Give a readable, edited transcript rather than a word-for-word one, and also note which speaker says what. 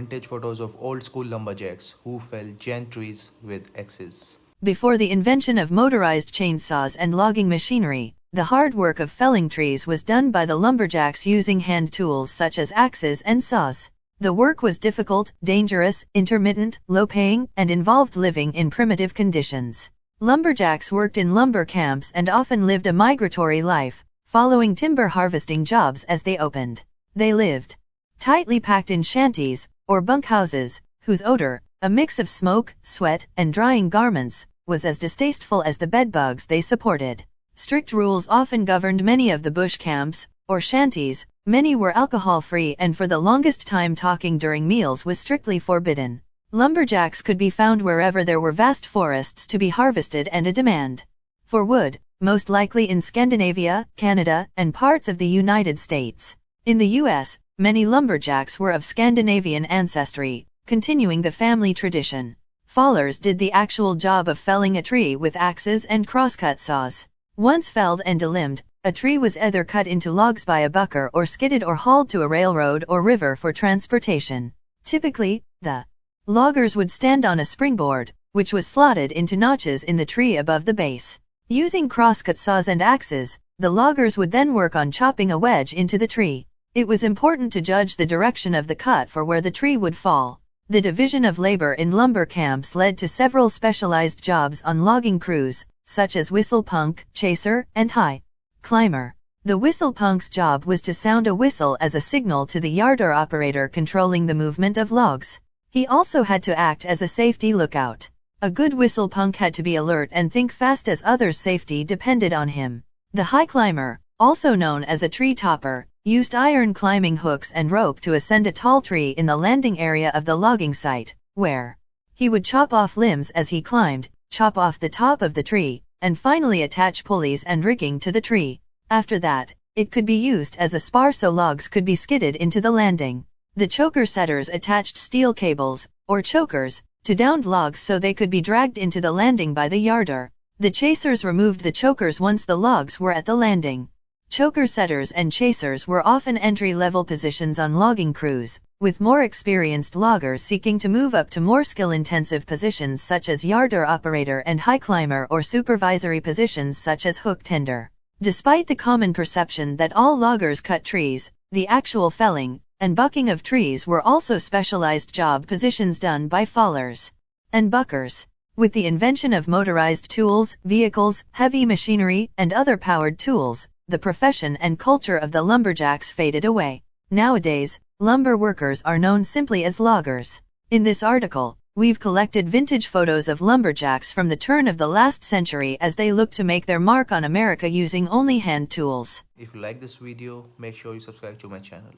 Speaker 1: Vintage photos of old school lumberjacks who fell giant trees with axes.
Speaker 2: Before the invention of motorized chainsaws and logging machinery, the hard work of felling trees was done by the lumberjacks using hand tools such as axes and saws. The work was difficult, dangerous, intermittent, low-paying, and involved living in primitive conditions. Lumberjacks worked in lumber camps and often lived a migratory life, following timber harvesting jobs as they opened. They lived tightly packed in shanties, or bunkhouses, whose odor, a mix of smoke, sweat, and drying garments, was as distasteful as the bedbugs they supported. Strict rules often governed many of the bush camps, or shanties. Many were alcohol-free, and for the longest time talking during meals was strictly forbidden. Lumberjacks could be found wherever there were vast forests to be harvested and a demand for wood, most likely in Scandinavia, Canada, and parts of the United States. In the U.S., many lumberjacks were of Scandinavian ancestry, continuing the family tradition. Fallers did the actual job of felling a tree with axes and crosscut saws. Once felled and delimbed, a tree was either cut into logs by a bucker or skidded or hauled to a railroad or river for transportation. Typically, the loggers would stand on a springboard, which was slotted into notches in the tree above the base. Using crosscut saws and axes, the loggers would then work on chopping a wedge into the tree. It was important to judge the direction of the cut for where the tree would fall. The division of labor in lumber camps led to several specialized jobs on logging crews, such as whistle punk, chaser, and high climber. The whistle punk's job was to sound a whistle as a signal to the yarder operator controlling the movement of logs. He also had to act as a safety lookout. A good whistle punk had to be alert and think fast, as others' safety depended on him. The high climber, also known as a tree topper, used iron climbing hooks and rope to ascend a tall tree in the landing area of the logging site, where he would chop off limbs as he climbed, chop off the top of the tree, and finally attach pulleys and rigging to the tree. After that, it could be used as a spar so logs could be skidded into the landing. The choker setters attached steel cables, or chokers, to downed logs so they could be dragged into the landing by the yarder. The chasers removed the chokers once the logs were at the landing. Choker setters and chasers were often entry-level positions on logging crews, with more experienced loggers seeking to move up to more skill-intensive positions such as yarder operator and high climber, or supervisory positions such as hook tender. Despite the common perception that all loggers cut trees, the actual felling and bucking of trees were also specialized job positions done by fallers and buckers. With the invention of motorized tools, vehicles, heavy machinery, and other powered tools, the profession and culture of the lumberjacks faded away. Nowadays, lumber workers are known simply as loggers. In this article, we've collected vintage photos of lumberjacks from the turn of the last century as they look to make their mark on America using only hand tools.
Speaker 1: If you like this video, make sure you subscribe to my channel.